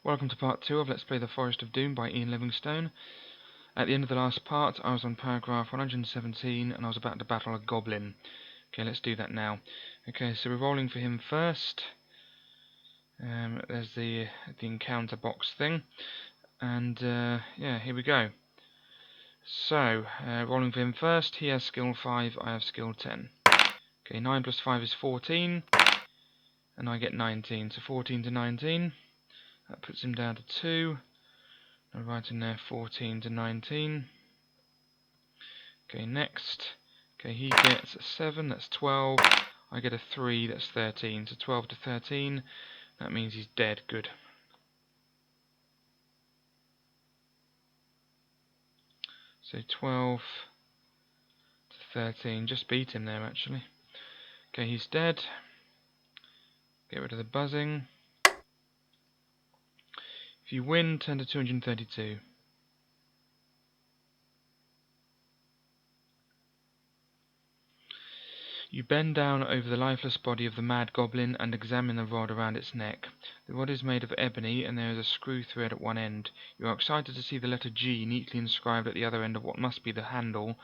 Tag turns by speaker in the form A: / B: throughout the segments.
A: Welcome to part 2 of Let's Play the Forest of Doom by Ian Livingstone. At the end of the last part, I was on paragraph 117 and I was about to battle a goblin. Okay, let's do that now. Okay, so we're rolling for him first. There's the encounter box thing. And yeah, here we go. So, rolling for him first, he has skill 5, I have skill 10. Okay, 9 plus 5 is 14. And I get 19, so 14 to 19. That puts him down to 2. I'll write in there 14 to 19. Okay, next. Okay, he gets a 7, that's 12. I get a 3, that's 13. So 12 to 13, that means he's dead. Good. So 12 to 13, just beat him there actually. Okay, he's dead. Get rid of the buzzing. If you win, turn to 232. You bend down over the lifeless body of the mad goblin and examine the rod around its neck. The rod is made of ebony and there is a screw thread at one end. You are excited to see the letter G neatly inscribed at the other end of what must be the handle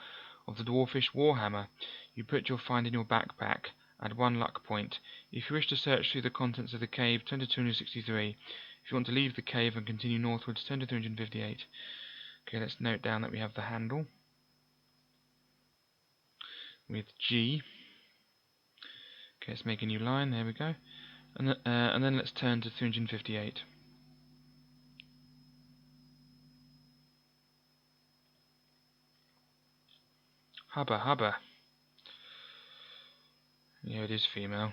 A: of the dwarfish warhammer. You put your find in your backpack. Add 1 luck point. If you wish to search through the contents of the cave, turn to 263. If you want to leave the cave and continue northwards, turn to 358. Okay, let's note down that we have the handle with G. Okay, let's make a new line, there we go. And then let's turn to 358. Hubba, hubba. Yeah, it is female.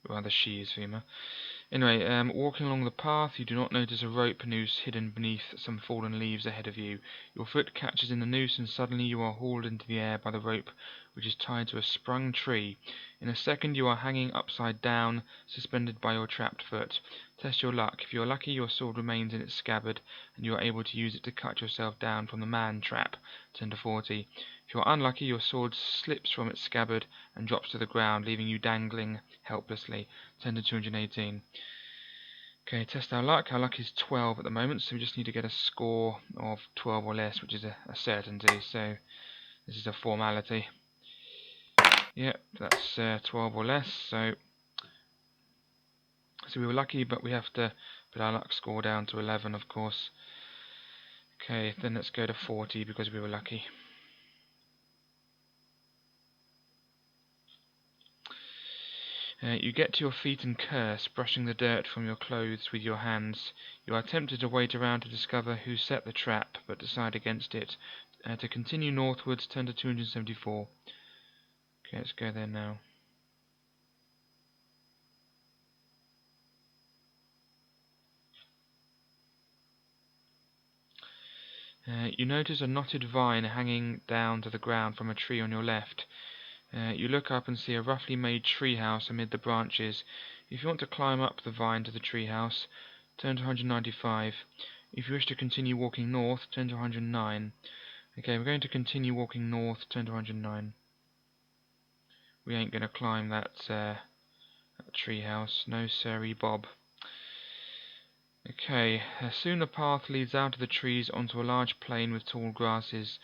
A: Rather she is female. Anyway, walking along the path, you do not notice a rope noose hidden beneath some fallen leaves ahead of you. Your foot catches in the noose and suddenly you are hauled into the air by the rope, which is tied to a sprung tree. In a second you are hanging upside down, suspended by your trapped foot. Test your luck. If you are lucky, your sword remains in its scabbard, and you are able to use it to cut yourself down from the man trap. 10 to 40. If you are unlucky, your sword slips from its scabbard and drops to the ground, leaving you dangling helplessly. 10 to 218. Okay, test our luck. Our luck is 12 at the moment, so we just need to get a score of 12 or less, which is a certainty, so this is a formality. Yep, that's 12 or less, so we were lucky, but we have to put our luck score down to 11, of course. Okay, then let's go to 40 because we were lucky. You get to your feet and curse, brushing the dirt from your clothes with your hands. You are tempted to wait around to discover who set the trap, but decide against it. To continue northwards, turn to 274. Okay, let's go there now. You notice a knotted vine hanging down to the ground from a tree on your left. You look up and see a roughly made treehouse amid the branches. If you want to climb up the vine to the treehouse, turn to 195. If you wish to continue walking north, turn to 109. Okay, we're going to continue walking north, turn to 109. We ain't going to climb that treehouse, no siree Bob. Okay, soon the path leads out of the trees onto a large plain with tall grasses.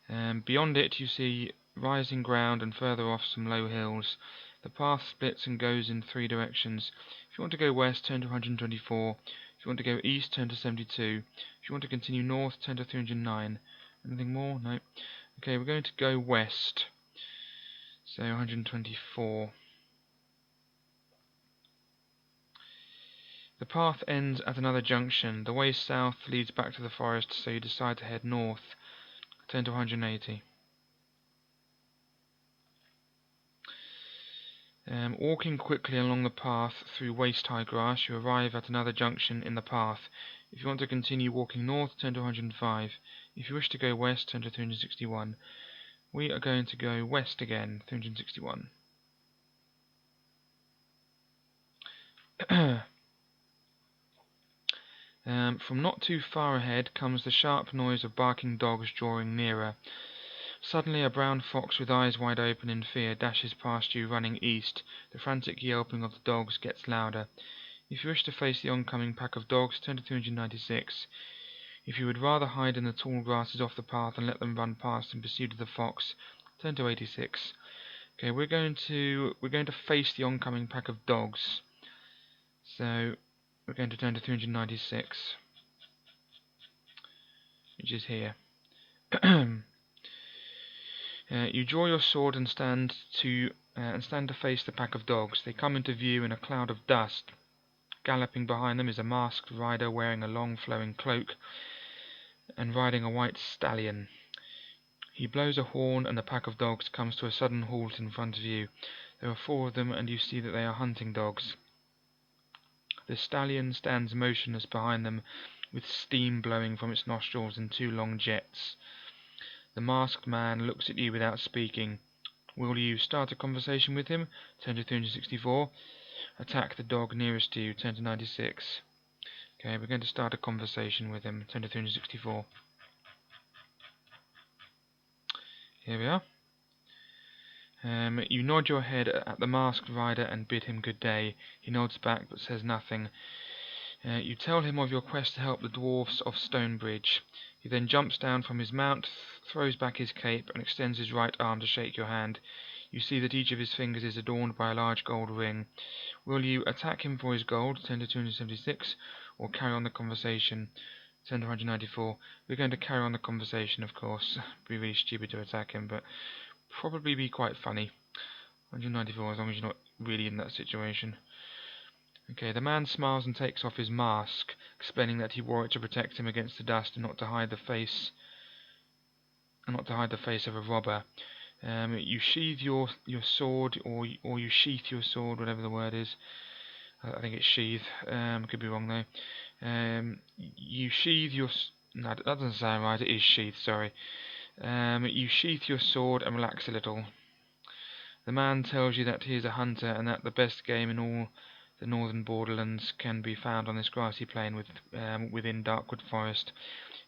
A: Beyond it you see rising ground and further off some low hills. The path splits and goes in 3 directions. If you want to go west, turn to 124. If you want to go east, turn to 72. If you want to continue north, turn to 309. Anything more? No. Okay, we're going to go west. So 124. The path ends at another junction. The way south leads back to the forest, so you decide to head north. Turn to 180. Walking quickly along the path through waist-high grass, you arrive at another junction in the path. If you want to continue walking north, turn to 105. If you wish to go west, turn to 361. We are going to go west again, 361. From not too far ahead comes the sharp noise of barking dogs drawing nearer. Suddenly a brown fox with eyes wide open in fear dashes past you, running east. The frantic yelping of the dogs gets louder. If you wish to face the oncoming pack of dogs, turn to 296. If you would rather hide in the tall grasses off the path and let them run past in pursuit of the fox, turn to 86. Okay, we're going to face the oncoming pack of dogs. So we're going to turn to 396, which is here. You draw your sword and stand to face the pack of dogs. They come into view in a cloud of dust. Galloping behind them is a masked rider wearing a long flowing cloak and riding a white stallion. He blows a horn and the pack of dogs comes to a sudden halt in front of you. There are 4 of them and you see that they are hunting dogs. The stallion stands motionless behind them with steam blowing from its nostrils in 2 long jets. The masked man looks at you without speaking. Will you start a conversation with him? Turn to 364. Attack the dog nearest to you. Turn to 96. Okay, we're going to start a conversation with him. Turn to 364. Here we are. You nod your head at the masked rider and bid him good day. He nods back but says nothing. You tell him of your quest to help the dwarfs of Stonebridge. He then jumps down from his mount, throws back his cape, and extends his right arm to shake your hand. You see that each of his fingers is adorned by a large gold ring. Will you attack him for his gold, turn to 276, or carry on the conversation, turn to 194? We're going to carry on the conversation, of course. It'd be really stupid to attack him, but probably be quite funny. 194, as long as you're not really in that situation. Okay, the man smiles and takes off his mask, explaining that he wore it to protect him against the dust and not to hide the face of a robber. You sheathe your sword, or you sheath your sword, whatever the word is. I think it's sheath. Could be wrong though. You sheathe your. No, that doesn't sound right. It is sheath. Sorry. You sheath your sword and relax a little. The man tells you that he is a hunter and that the best game in all the northern borderlands can be found on this grassy plain within Darkwood Forest.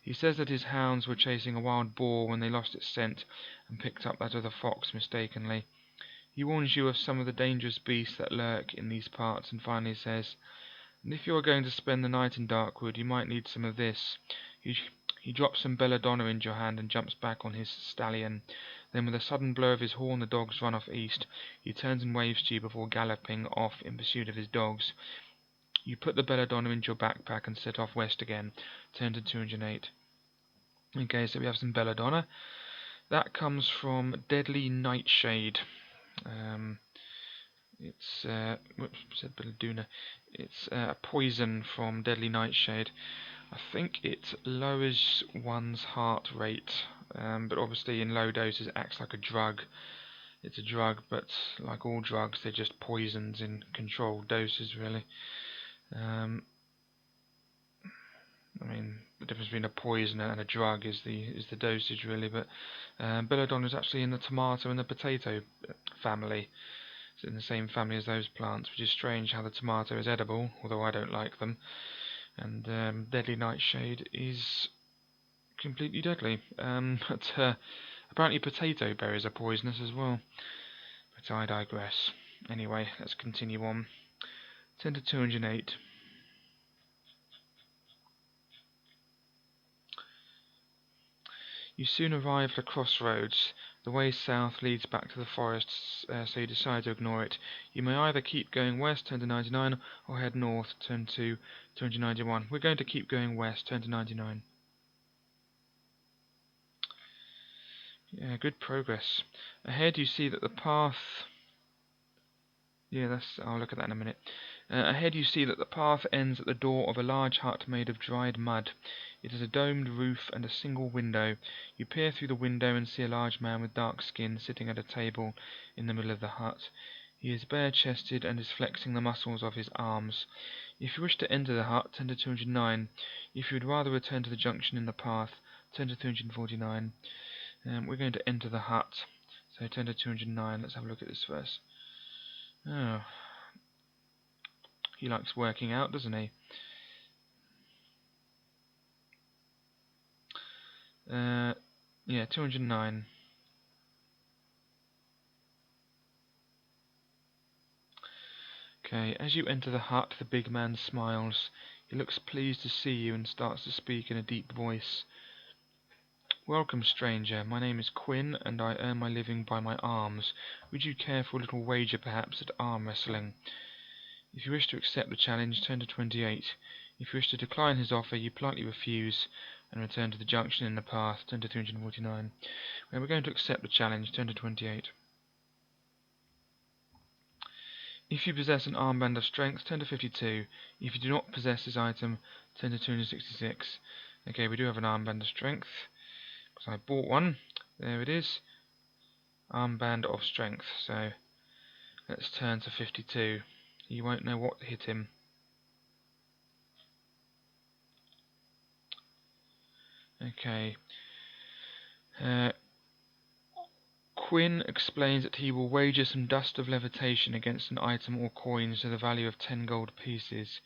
A: He says that his hounds were chasing a wild boar when they lost its scent and picked up that of the fox mistakenly. He warns you of some of the dangerous beasts that lurk in these parts and finally says, "And if you are going to spend the night in Darkwood, you might need some of this." He drops some belladonna into your hand and jumps back on his stallion. Then with a sudden blow of his horn the dogs run off east. He turns and waves to you before galloping off in pursuit of his dogs. You put the belladonna into your backpack and set off west again. Turn to 208. Okay, so we have some belladonna. That comes from Deadly Nightshade. It's whoops, said belladonna. It's poison from Deadly Nightshade. I think it lowers one's heart rate, but obviously in low doses it acts like a drug. It's a drug, but like all drugs, they're just poisons in controlled doses, really. I mean, the difference between a poison and a drug is the dosage, really. But belladonna is actually in the tomato and the potato family. It's in the same family as those plants, which is strange how the tomato is edible, although I don't like them. And Deadly Nightshade is completely deadly. But apparently potato berries are poisonous as well. But I digress. Anyway, let's continue on. Turn to 208. You soon arrive at a crossroads. The way south leads back to the forests, so you decide to ignore it. You may either keep going west, turn to 99, or head north, turn to 291. We're going to keep going west, turn to 99. Yeah, good progress. Ahead you see that the path... Yeah, I'll look at that in a minute. Ahead you see that the path ends at the door of a large hut made of dried mud. It has a domed roof and a single window. You peer through the window and see a large man with dark skin sitting at a table in the middle of the hut. He is bare-chested and is flexing the muscles of his arms. If you wish to enter the hut, turn to 209. If you would rather return to the junction in the path, turn to 349. We're going to enter the hut, so turn to 209. Let's have a look at this first. Oh, he likes working out, doesn't he? Yeah, 209. Okay, as you enter the hut, the big man smiles. He looks pleased to see you and starts to speak in a deep voice. Welcome, stranger. My name is Quinn, and I earn my living by my arms. Would you care for a little wager, perhaps, at arm wrestling? If you wish to accept the challenge, turn to 28. If you wish to decline his offer, you politely refuse and return to the junction in the path, turn to 349. When we're going to accept the challenge, turn to 28. If you possess an armband of strength, turn to 52. If you do not possess this item, turn to 266. Okay, we do have an armband of strength, because I bought one. There it is. Armband of strength. So let's turn to 52. You won't know what hit him. Okay. Quinn explains that he will wager some dust of levitation against an item or coins to the value of 10 gold pieces.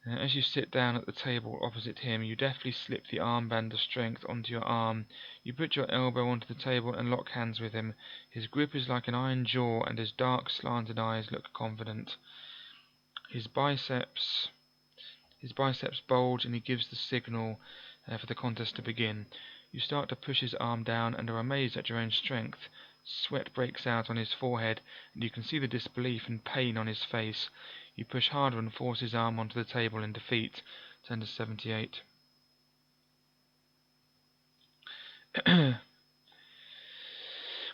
A: As you sit down at the table opposite him, you deftly slip the armband of strength onto your arm. You put your elbow onto the table and lock hands with him. His grip is like an iron jaw, and his dark, slanted eyes look confident. His biceps bulge, and he gives the signal for the contest to begin. You start to push his arm down and are amazed at your own strength. Sweat breaks out on his forehead, and you can see the disbelief and pain on his face. You push harder and force his arm onto the table in defeat. Turn to 78.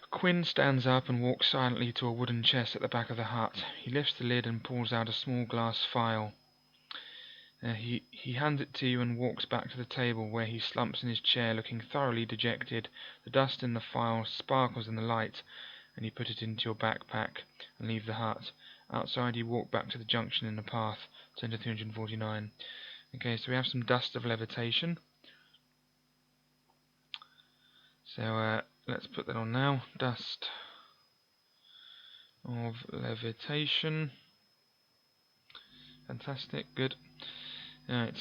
A: Quinn stands up and walks silently to a wooden chest at the back of the hut. He lifts the lid and pulls out a small glass phial. He hands it to you and walks back to the table, where he slumps in his chair looking thoroughly dejected. The dust in the phial sparkles in the light, and you put it into your backpack and leave the hut. Outside you walk back to the junction in the path. Turn to 349. Okay, so we have some dust of levitation. So let's put that on now. Dust of levitation. Fantastic, good. Alright,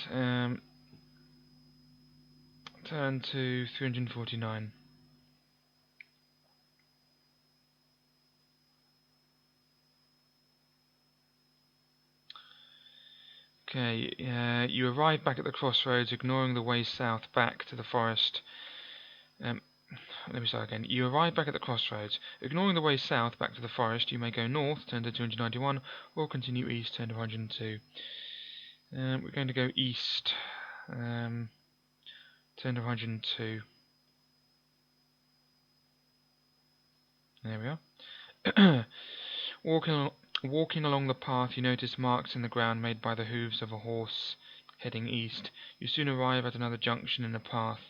A: turn to 349. Okay, you arrive back at the crossroads, ignoring the way south back to the forest. Let me start again. You arrive back at the crossroads. Ignoring the way south back to the forest, you may go north, turn to 291, or continue east, turn to 102. We're going to go east, turn to 102. There we are. Walking along the path, you notice marks in the ground made by the hooves of a horse heading east. You soon arrive at another junction in the path.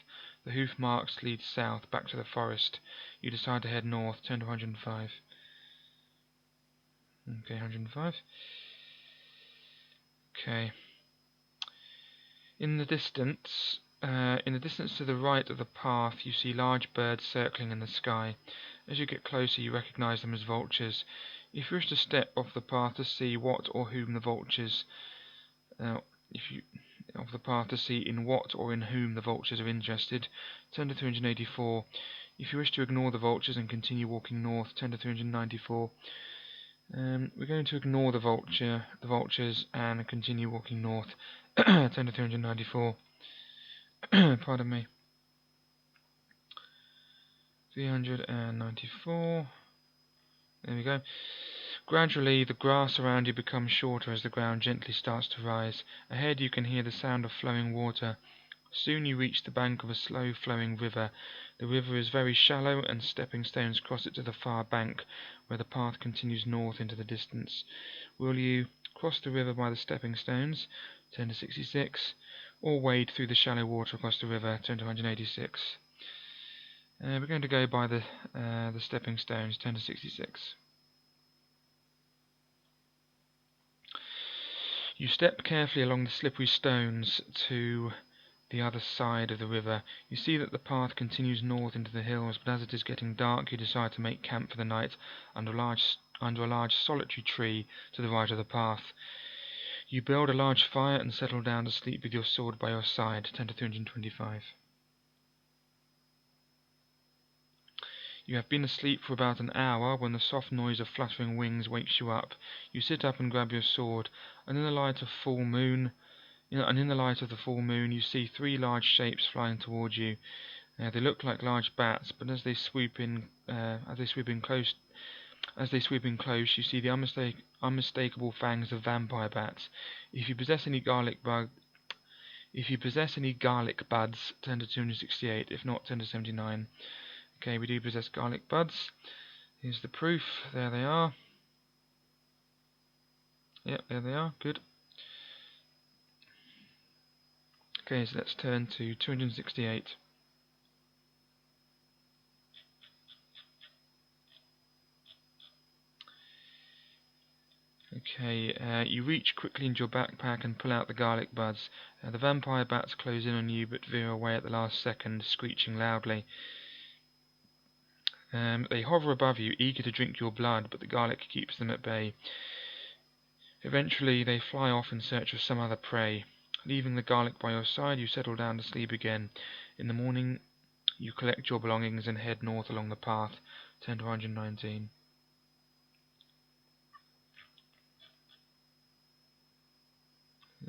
A: The hoof marks lead south, back to the forest. You decide to head north, turn to 105. Okay, 105. Okay. In the distance to the right of the path, you see large birds circling in the sky. As you get closer, you recognize them as vultures. If you wish to step off the path to see what or whom the vultures, in what or in whom the vultures are interested, turn to 384. If you wish to ignore the vultures and continue walking north, turn to 394. We're going to ignore the vultures, and continue walking north. Turn to 394. Pardon me. 394. There we go. Gradually, the grass around you becomes shorter as the ground gently starts to rise. Ahead, you can hear the sound of flowing water. Soon you reach the bank of a slow-flowing river. The river is very shallow, and stepping stones cross it to the far bank, where the path continues north into the distance. Will you cross the river by the stepping stones, turn to 66, or wade through the shallow water across the river, turn to 186? We're going to go by the stepping stones, turn to 66. You step carefully along the slippery stones to the other side of the river. You see that the path continues north into the hills, but as it is getting dark, you decide to make camp for the night under a large solitary tree to the right of the path. You build a large fire and settle down to sleep with your sword by your side. Turn to 325. You have been asleep for about an hour when the soft noise of fluttering wings wakes you up. You sit up and grab your sword, and in the light of the full moon, you see three large shapes flying towards you. They look like large bats, but as they sweep in close, you see the unmistakable fangs of vampire bats. If you possess any garlic buds, turn to 268. If not, turn to 79. Okay, we do possess garlic buds. Here's the proof. There they are. Yep, there they are. Good. Okay, so let's turn to 268. Okay, you reach quickly into your backpack and pull out the garlic buds. The vampire bats close in on you but veer away at the last second, screeching loudly. They hover above you, eager to drink your blood, but the garlic keeps them at bay. Eventually, they fly off in search of some other prey. Leaving the garlic by your side, you settle down to sleep again. In the morning, you collect your belongings and head north along the path. Turn to 119.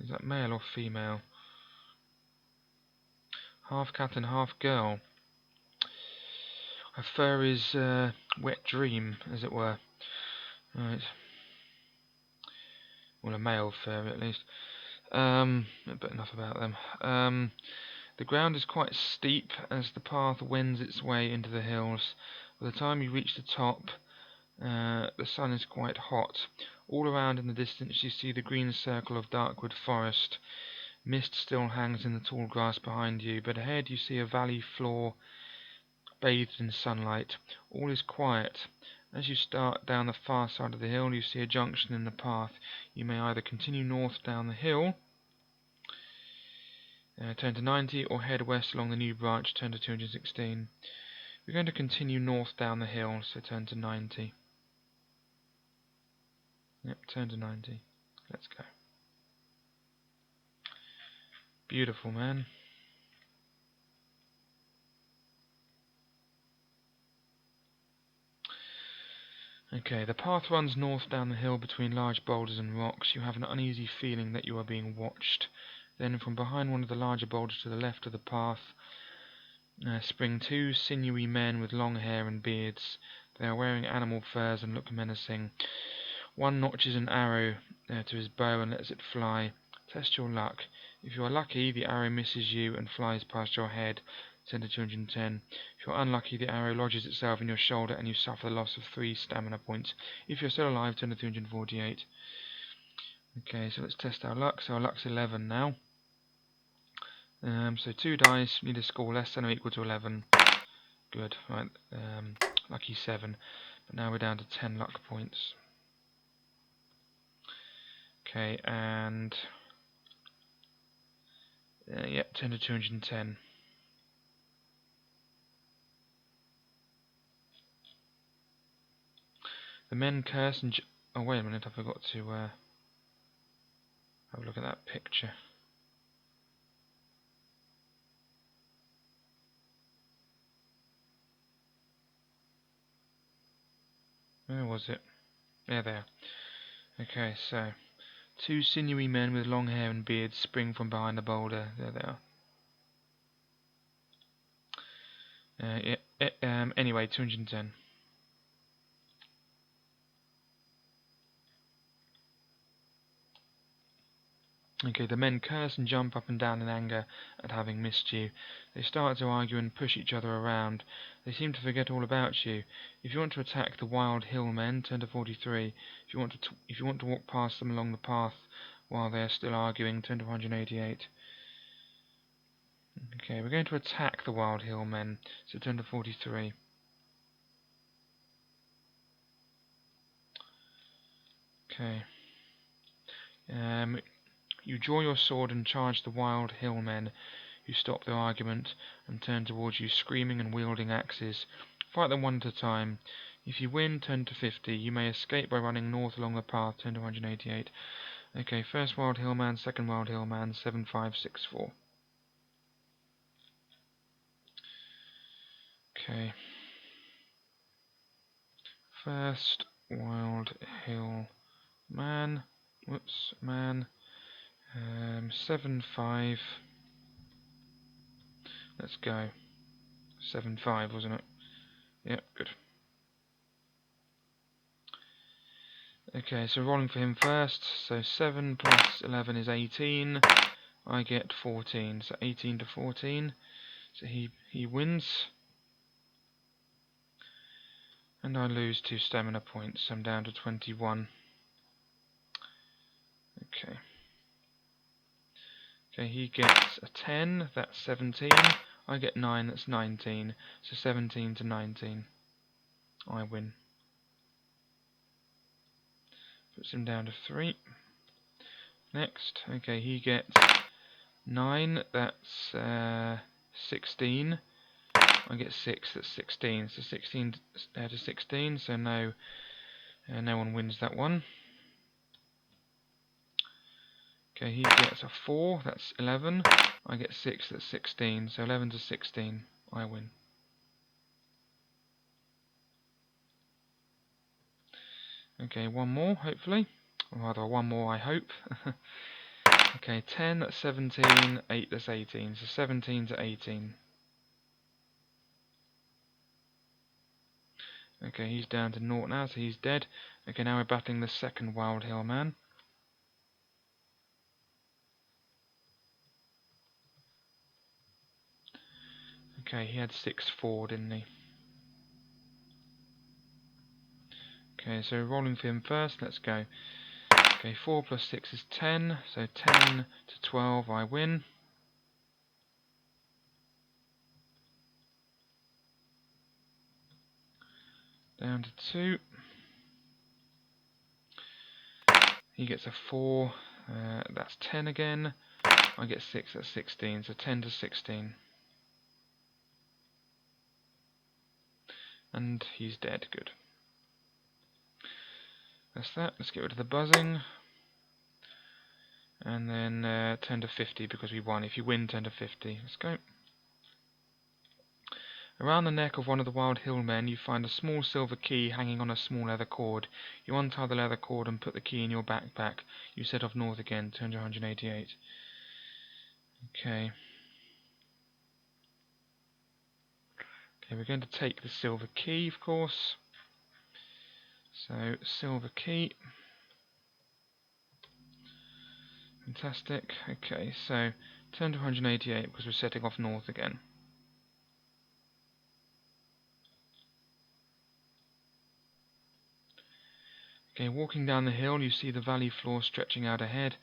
A: Is that male or female? Half cat and half girl. Her fur is wet dream, as it were. Right. Well, a male fur, at least. But enough about them. The ground is quite steep as the path wends its way into the hills. By the time you reach the top, the sun is quite hot. All around in the distance you see the green circle of darkwood forest. Mist still hangs in the tall grass behind you, but ahead you see a valley floor bathed in sunlight. All is quiet. As you start down the far side of the hill, you see a junction in the path. You may either continue north down the hill, turn to 90, or head west along the new branch, turn to 216. We're going to continue north down the hill, so turn to 90. Yep, turn to 90. Let's go. Beautiful, man. Okay, the path runs north down the hill between large boulders and rocks. You have an uneasy feeling that you are being watched. Then from behind one of the larger boulders to the left of the path spring two sinewy men with long hair and beards. They are wearing animal furs and look menacing. One notches an arrow to his bow and lets it fly. Test your luck. If you are lucky, the arrow misses you and flies past your head. Turn to 210. If you are unlucky, the arrow lodges itself in your shoulder and you suffer the loss of 3 stamina points. If you're still alive, turn to 348. Okay, so let's test our luck. So our luck's 11 now. So 2 dice, need a score less than or equal to 11. Good, right, lucky 7. But now we're down to 10 luck points. Okay, and yep, turn to 210. The men curse and oh wait a minute, I forgot to have a look at that picture. Where was it? There they are. Okay, so 2 sinewy men with long hair and beards spring from behind a boulder. There they are. Anyway, 210. Okay, the men curse and jump up and down in anger at having missed you. They start to argue and push each other around. They seem to forget all about you. If you want to attack the wild hill men, turn to 43. If you want to walk past them along the path while they are still arguing, turn to 188. Okay, we're going to attack the wild hill men, so turn to 43. Okay. You draw your sword and charge the wild hill men, who stop their argument and turn towards you screaming and wielding axes. Fight them one at a time. If you win, turn to 50. You may escape by running north along the path, turn to 188. Okay, first wild hill man, second wild hill man, 7564. Okay. first wild hill man. Whoops, man. 7-5. Let's go. 7-5, wasn't it? Yep, good. Okay, so rolling for him first. So 7 plus 11 is 18. I get 14, so 18 to 14. So he wins. And I lose 2 stamina points. I'm down to 21. Okay. Okay, he gets a 10, that's 17. I get 9, that's 19. So 17 to 19. I win. Puts him down to 3. Next, okay, he gets 9, that's 16. I get 6, that's 16. So 16 to 16, so no one wins that one. Okay, he gets a 4, that's 11. I get 6, that's 16. So 11 to 16, I win. Okay, one more, hopefully. Or rather, one more, I hope. Okay, 10, that's 17. 8, that's 18. So 17 to 18. Okay, he's down to 0 now, so he's dead. Okay, now we're battling the second Wild Hill man. Okay, he had 6-4, didn't he? Okay, so rolling for him first, let's go. Okay, 4 plus 6 is 10, so 10 to 12, I win. Down to 2. He gets a 4, that's 10 again. I get 6, that's 16, so 10 to 16. And he's dead, good. That's that, let's get rid of the buzzing. And then 10 to 50 because we won. If you win, 10 to 50. Let's go. Around the neck of one of the Wild Hill men you find a small silver key hanging on a small leather cord. You untie the leather cord and put the key in your backpack. You set off north again, turn to 188. Okay. Okay, we're going to take the silver key, of course. So, silver key. Fantastic. Okay, so turn to 188 because we're setting off north again. Okay, walking down the hill you see the valley floor stretching out ahead,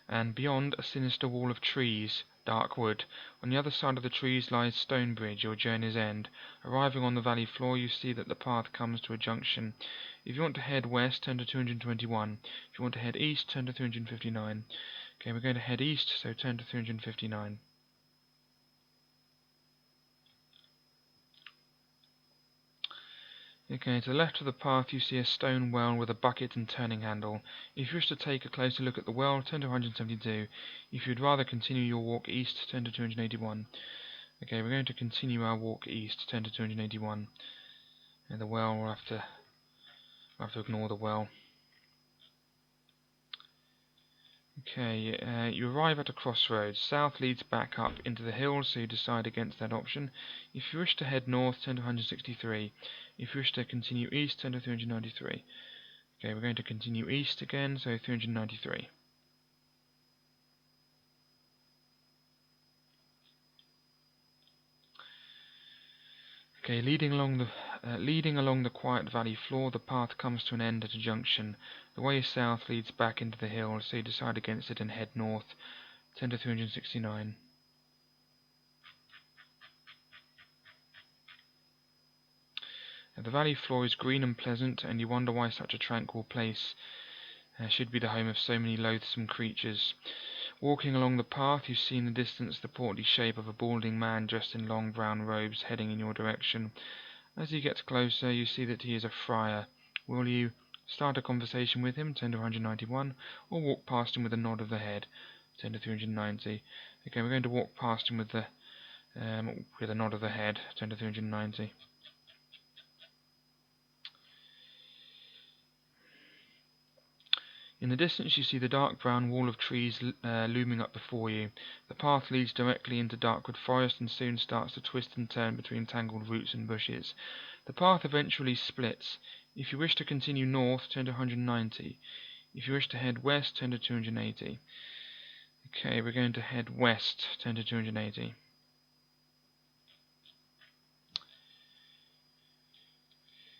A: and beyond a sinister wall of trees, dark wood. On the other side of the trees lies Stonebridge, your journey's end. Arriving on the valley floor you see that the path comes to a junction. If you want to head west, turn to 221. If you want to head east, turn to 359. Okay, we're going to head east, so turn to 359. Okay, to the left of the path you see a stone well with a bucket and turning handle. If you wish to take a closer look at the well, turn to 172. If you'd rather continue your walk east, turn to 281. Okay, we're going to continue our walk east, turn to 281. And the well, we'll have to ignore the well. Okay, you arrive at a crossroads. South leads back up into the hills, so you decide against that option. If you wish to head north, turn to 163. If you wish to continue east, turn to 393. Okay, we're going to continue east again, so 393. Okay, leading along the quiet valley floor, the path comes to an end at a junction. The way south leads back into the hills, so you decide against it and head north. Turn to 369. The valley floor is green and pleasant, and you wonder why such a tranquil place should be the home of so many loathsome creatures. Walking along the path, you see in the distance the portly shape of a balding man dressed in long brown robes heading in your direction. As he gets closer, you see that he is a friar. Will you start a conversation with him, turn to 191, or walk past him with a nod of the head, turn to 390? Okay, we're going to walk past him with a nod of the head, turn to 390. In the distance you see the dark brown wall of trees looming up before you. The path leads directly into darkwood forest and soon starts to twist and turn between tangled roots and bushes. The path eventually splits. If you wish to continue north, turn to 190. If you wish to head west, turn to 280. Okay, we're going to head west, turn to 280.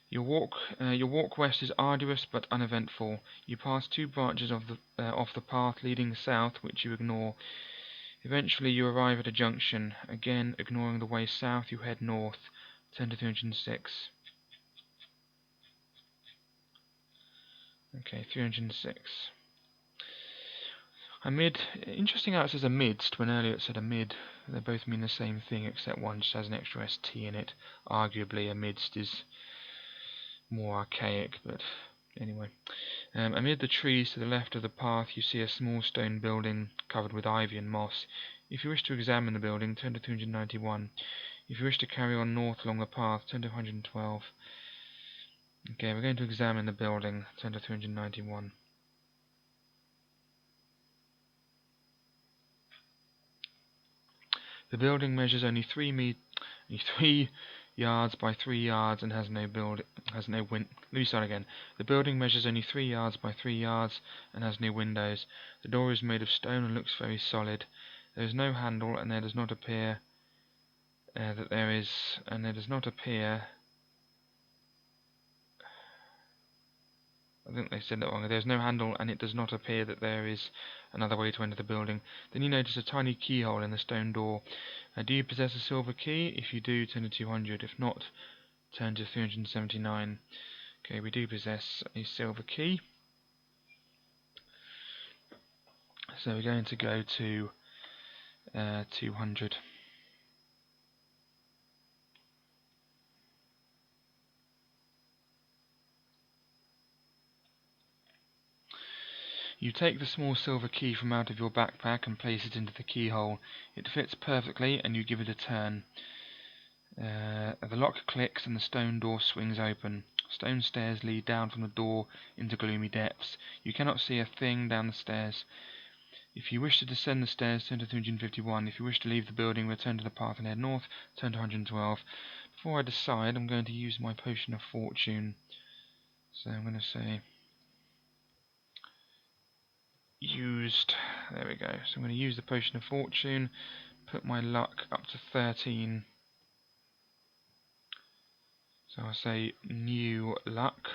A: Your walk west is arduous but uneventful. You pass two branches of off the path leading south, which you ignore. Eventually you arrive at a junction. Again, ignoring the way south, you head north. Turn to 306. Okay, 306. Interesting how it says amidst when earlier it said amid. They both mean the same thing, except one just has an extra ST in it. Arguably, amidst is more archaic, but anyway. Amid the trees to the left of the path you see a small stone building covered with ivy and moss. If you wish to examine the building, turn to 291. If you wish to carry on north along the path, turn to 112. Okay, we're going to examine the building, turn to 391. The building measures only 3 yards by 3 yards and has no Let me start again. The building measures only 3 yards by 3 yards and has no windows. The door is made of stone and looks very solid. There is no handle, and there does not appear I think they said that wrong. There's no handle, and it does not appear that there is another way to enter the building. Then you notice a tiny keyhole in the stone door. Do you possess a silver key? If you do, turn to 200. If not, turn to 379. Okay, we do possess a silver key. So we're going to go to 200. You take the small silver key from out of your backpack and place it into the keyhole. It fits perfectly and you give it a turn. The lock clicks and the stone door swings open. Stone stairs lead down from the door into gloomy depths. You cannot see a thing down the stairs. If you wish to descend the stairs, turn to 351. If you wish to leave the building, return to the path and head north, turn to 112. Before I decide, I'm going to use my potion of fortune. So I'm going to say used. There we go. So I'm going to use the potion of fortune, put my luck up to 13. So I'll say new luck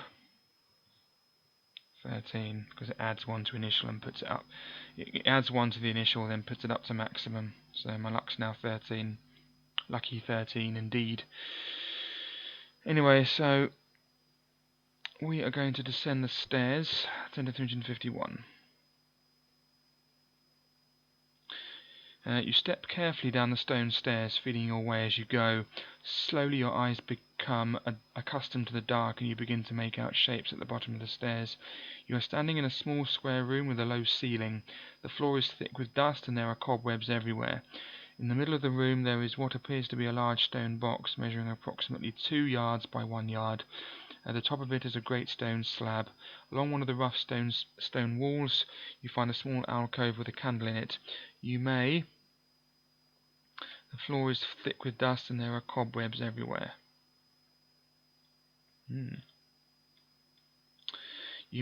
A: 13 because it adds 1 to initial and puts it up. It adds 1 to the initial, then puts it up to maximum. So my luck's now 13. Lucky 13 indeed. Anyway, so we are going to descend the stairs, turn to 351. You step carefully down the stone stairs, feeling your way as you go. Slowly your eyes become accustomed to the dark and you begin to make out shapes at the bottom of the stairs. You are standing in a small square room with a low ceiling. The floor is thick with dust and there are cobwebs everywhere. In the middle of the room there is what appears to be a large stone box measuring approximately 2 yards by 1 yard. At the top of it is a great stone slab. Along one of the rough stone walls you find a small alcove with a candle in it. The floor is thick with dust and there are cobwebs everywhere. You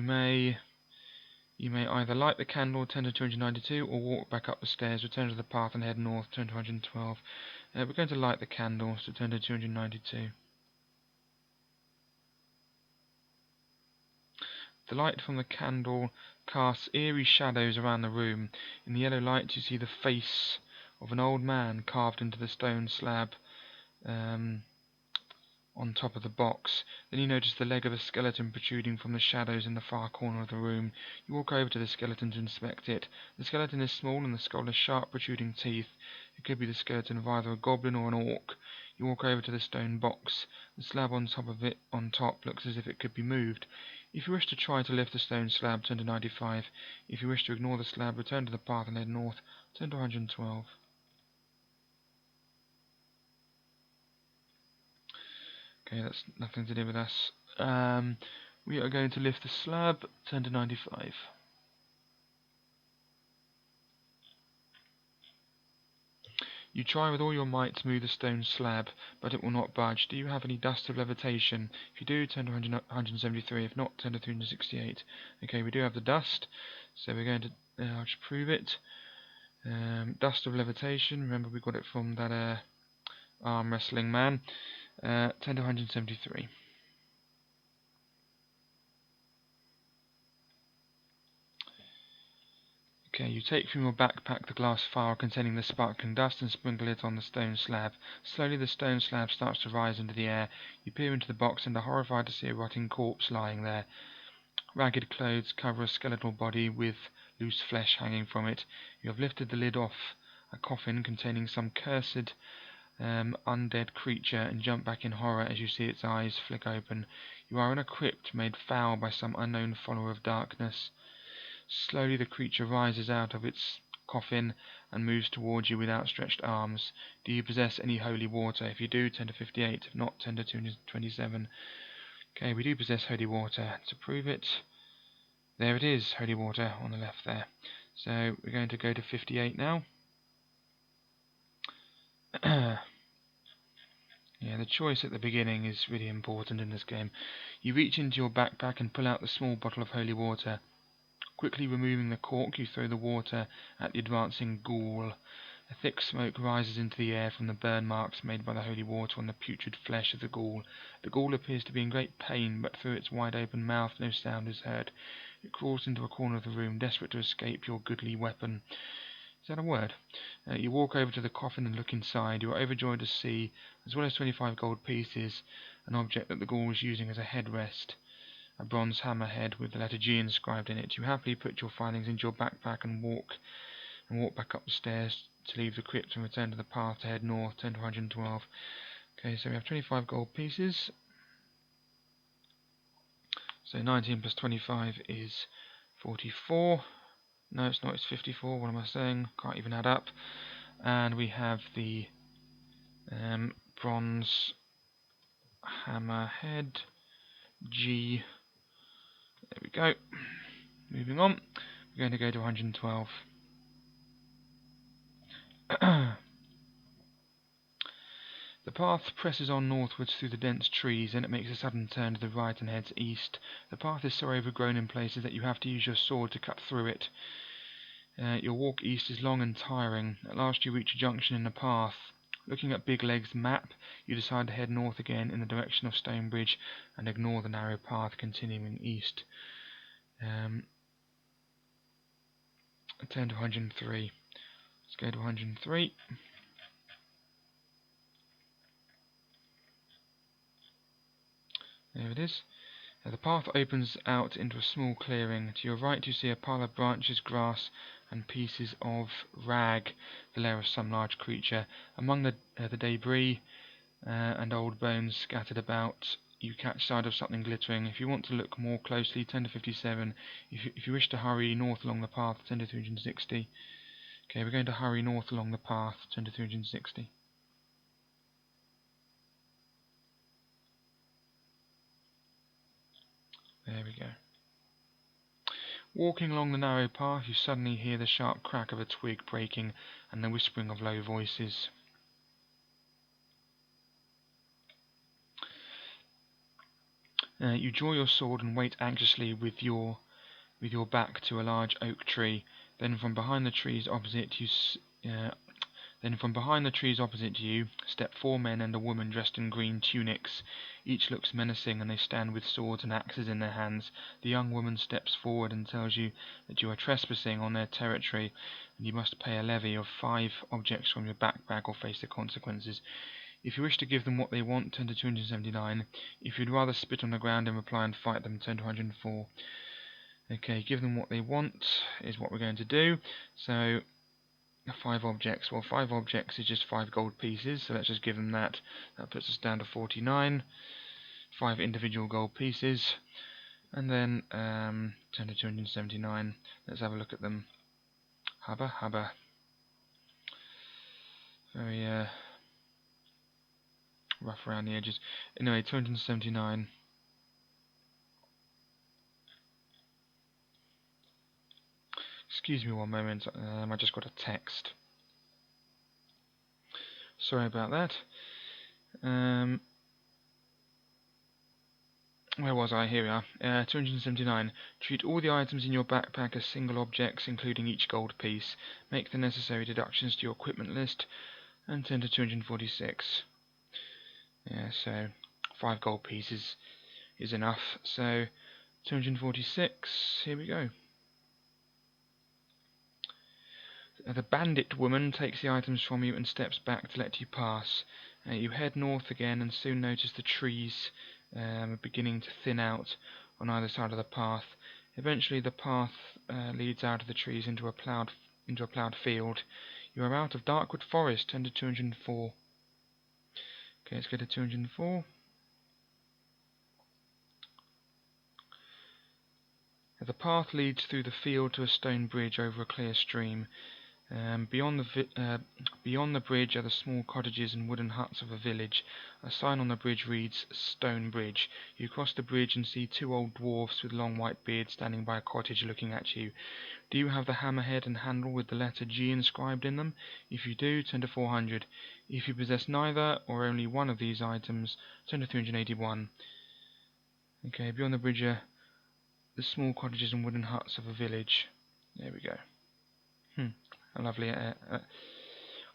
A: may either light the candle, turn to 292, or walk back up the stairs, return to the path and head north, turn to 112. We're going to light the candle, so turn to 292. The light from the candle casts eerie shadows around the room. In the yellow light you see the face of an old man carved into the stone slab on top of the box. Then you notice the leg of a skeleton protruding from the shadows in the far corner of the room. You walk over to the skeleton to inspect it. The skeleton is small and the skull has sharp protruding teeth. It could be the skeleton of either a goblin or an orc. You walk over to the stone box. The slab on top looks as if it could be moved. If you wish to try to lift the stone slab, turn to 95. If you wish to ignore the slab, return to the path and head north, turn to 112. Okay, that's nothing to do with us. We are going to lift the slab, turn to 95. You try with all your might to move the stone slab, but it will not budge. Do you have any dust of levitation? If you do, turn to 173. If not, turn to 368. Okay, we do have the dust, so we're going to I'll just prove it. Dust of levitation. Remember, we got it from that arm wrestling man. Turn to 173. Okay, you take from your backpack the glass vial containing the sparkling dust and sprinkle it on the stone slab. Slowly the stone slab starts to rise into the air. You peer into the box and are horrified to see a rotting corpse lying there. Ragged clothes cover a skeletal body with loose flesh hanging from it. You have lifted the lid off a coffin containing some cursed undead creature and jump back in horror as you see its eyes flick open. You are in a crypt made foul by some unknown follower of darkness. Slowly the creature rises out of its coffin and moves towards you with outstretched arms. Do you possess any holy water? If you do, turn to 58. If not, turn to 227. Okay, we do possess holy water. To prove it, there it is, holy water on the left there. So we're going to go to 58 now. Yeah, the choice at the beginning is really important in this game. You reach into your backpack and pull out the small bottle of holy water. Quickly removing the cork, you throw the water at the advancing ghoul. A thick smoke rises into the air from the burn marks made by the holy water on the putrid flesh of the ghoul. The ghoul appears to be in great pain, but through its wide open mouth no sound is heard. It crawls into a corner of the room, desperate to escape your goodly weapon. Is that a word? You walk over to the coffin and look inside. You are overjoyed to see, as well as 25 gold pieces, an object that the ghoul was using as a headrest. A bronze hammerhead with the letter G inscribed in it. You happily put your findings into your backpack and walk back up the stairs to leave the crypt and return to the path to head north, turn to 112. Okay, so we have 25 gold pieces. So 19 plus 25 is 44. No, it's not, it's 54. What am I saying? Can't even add up. And we have the bronze hammerhead G. There we go. Moving on. We're going to go to 112. The path presses on northwards through the dense trees, then it makes a sudden turn to the right and heads east. The path is so overgrown in places that you have to use your sword to cut through it. Your walk east is long and tiring. At last you reach a junction in the path. Looking at Big Leg's map, you decide to head north again in the direction of Stonebridge and ignore the narrow path continuing east. Turn to 103. Let's go to 103. There it is. The path opens out into a small clearing. To your right you see a pile of branches, grass and pieces of rag, the lair of some large creature. Among the debris and old bones scattered about, you catch sight of something glittering. If you want to look more closely, turn to 57. If you wish to hurry north along the path, turn to 360. Okay, we're going to hurry north along the path, turn to 360. There we go. Walking along the narrow path, you suddenly hear the sharp crack of a twig breaking and the whispering of low voices. You draw your sword and wait anxiously with your back to a large oak tree. Then from behind the trees opposite you step 4 men and a woman dressed in green tunics. Each looks menacing and they stand with swords and axes in their hands. The young woman steps forward and tells you that you are trespassing on their territory and you must pay a levy of 5 objects from your backpack or face the consequences. If you wish to give them what they want, turn to 279. If you'd rather spit on the ground in reply and fight them, turn to 104. Okay, give them what they want is what we're going to do. So 5 objects. Well, 5 objects is just 5 gold pieces, so let's just give them that. That puts us down to 49. 5 individual gold pieces. And then turn to 279. Let's have a look at them. Hubba. Very rough around the edges. Anyway, 279. Excuse me one moment, I just got a text. Sorry about that. Where was I? Here we are. 279. Treat all the items in your backpack as single objects, including each gold piece. Make the necessary deductions to your equipment list, and turn to 246. Yeah, so 5 gold pieces is enough. So 246. Here we go. The bandit woman takes the items from you and steps back to let you pass. You head north again and soon notice the trees beginning to thin out on either side of the path. Eventually the path leads out of the trees into a ploughed field. You are out of Darkwood Forest. Turn to 204. Okay, let's go to 204. The path leads through the field to a stone bridge over a clear stream. Beyond the bridge are the small cottages and wooden huts of a village. A sign on the bridge reads Stonebridge. You cross the bridge and see 2 old dwarfs with long white beards standing by a cottage looking at you. Do you have the hammerhead and handle with the letter G inscribed in them? If you do, turn to 400. If you possess neither or only one of these items, turn to 381. Okay, beyond the bridge are the small cottages and wooden huts of a village. There we go. A lovely, and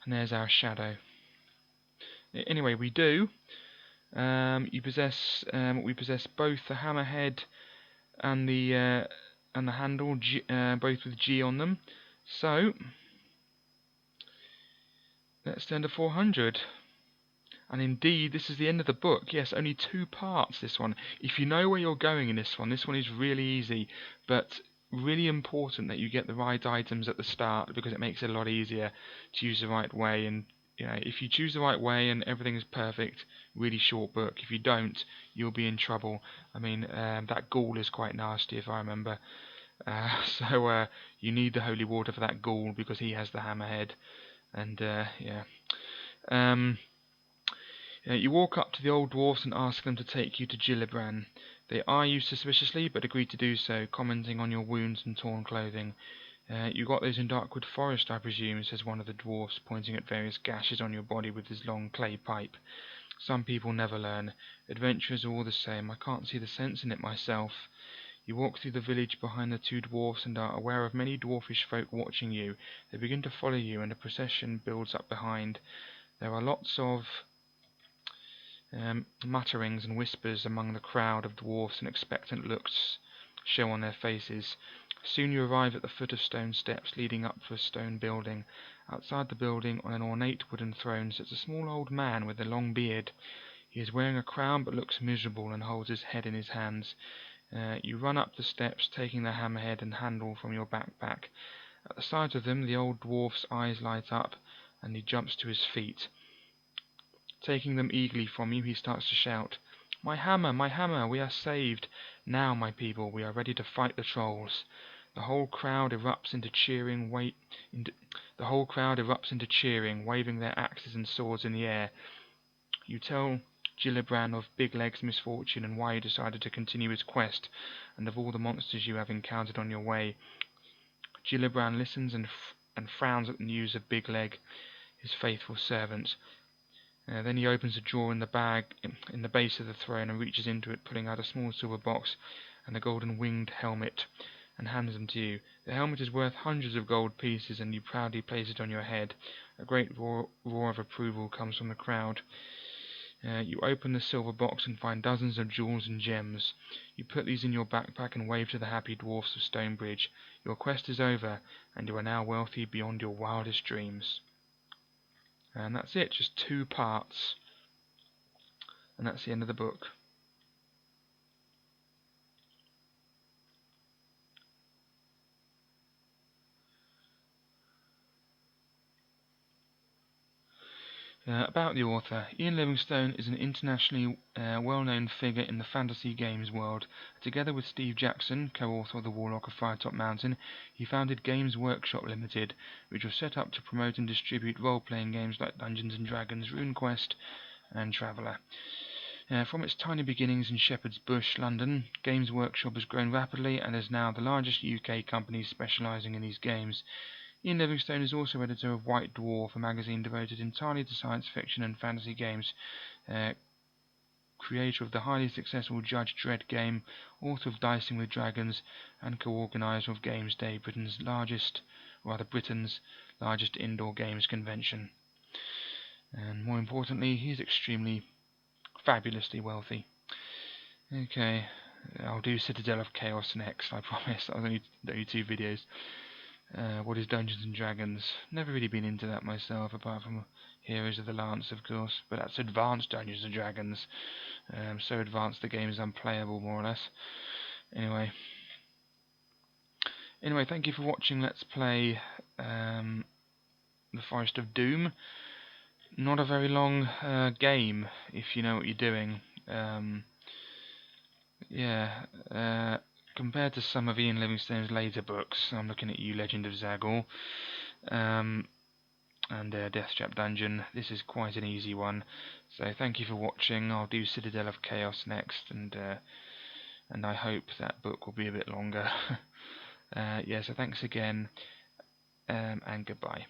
A: there's our shadow. Anyway, we do. We possess both the hammerhead and the handle, both with G on them. So let's turn to 400. And indeed, this is the end of the book. Yes, only 2 parts. This one. If you know where you're going in this one is really easy, but really important that you get the right items at the start, because it makes it a lot easier to use the right way. And if you choose the right way and everything is perfect, really short book. If you don't, you'll be in trouble. I mean, that ghoul is quite nasty, if I remember. So you need the holy water for that ghoul, because he has the hammerhead. And yeah. You walk up to the old dwarfs and ask them to take you to Gillibrand. They eye you suspiciously, but agree to do so, commenting on your wounds and torn clothing. You got those in Darkwood Forest, I presume, says one of the dwarfs, pointing at various gashes on your body with his long clay pipe. Some people never learn. Adventurers are all the same. I can't see the sense in it myself. You walk through the village behind the 2 dwarfs and are aware of many dwarfish folk watching you. They begin to follow you, and a procession builds up behind. There are lots of mutterings and whispers among the crowd of dwarfs, and expectant looks show on their faces. Soon you arrive at the foot of stone steps leading up to a stone building. Outside the building, on an ornate wooden throne, sits a small old man with a long beard. He is wearing a crown but looks miserable and holds his head in his hands. You run up the steps, taking the hammerhead and handle from your backpack. At the sight of them, the old dwarf's eyes light up, and he jumps to his feet. Taking them eagerly from you, he starts to shout, my hammer, we are saved. Now, my people, we are ready to fight the trolls." The whole crowd erupts into cheering, waving their axes and swords in the air. You tell Gillibrand of Big Leg's misfortune and why you decided to continue his quest, and of all the monsters you have encountered on your way. Gillibrand listens and frowns at the news of Big Leg, his faithful servant. Then he opens a drawer in the bag in the base of the throne and reaches into it, pulling out a small silver box and a golden winged helmet, and hands them to you. The helmet is worth hundreds of gold pieces, and you proudly place it on your head. A great roar of approval comes from the crowd. You open the silver box and find dozens of jewels and gems. You put these in your backpack and wave to the happy dwarfs of Stonebridge. Your quest is over, and you are now wealthy beyond your wildest dreams. And that's it, just 2 parts. And that's the end of the book. About the author. Ian Livingstone is an internationally well-known figure in the fantasy games world. Together with Steve Jackson, co-author of The Warlock of Firetop Mountain, he founded Games Workshop Limited, which was set up to promote and distribute role-playing games like Dungeons & Dragons, RuneQuest, and Traveller. From its tiny beginnings in Shepherd's Bush, London, Games Workshop has grown rapidly and is now the largest UK company specialising in these games. Ian Livingstone is also editor of White Dwarf, a magazine devoted entirely to science fiction and fantasy games, creator of the highly successful Judge Dredd game, author of Dicing with Dragons, and co-organizer of Games Day, Britain's largest indoor games convention. And more importantly, he is extremely fabulously wealthy. Okay, I'll do Citadel of Chaos next, I promise. That was only 2 videos. What is Dungeons and Dragons? Never really been into that myself, apart from Heroes of the Lance, of course. But that's advanced Dungeons and Dragons. So advanced the game is unplayable, more or less. Anyway, thank you for watching. Let's play The Forest of Doom. Not a very long game, if you know what you're doing. Compared to some of Ian Livingstone's later books, I'm looking at you, Legend of Zagor, and Deathtrap Dungeon. This is quite an easy one. So thank you for watching. I'll do Citadel of Chaos next, and I hope that book will be a bit longer. So thanks again, and goodbye.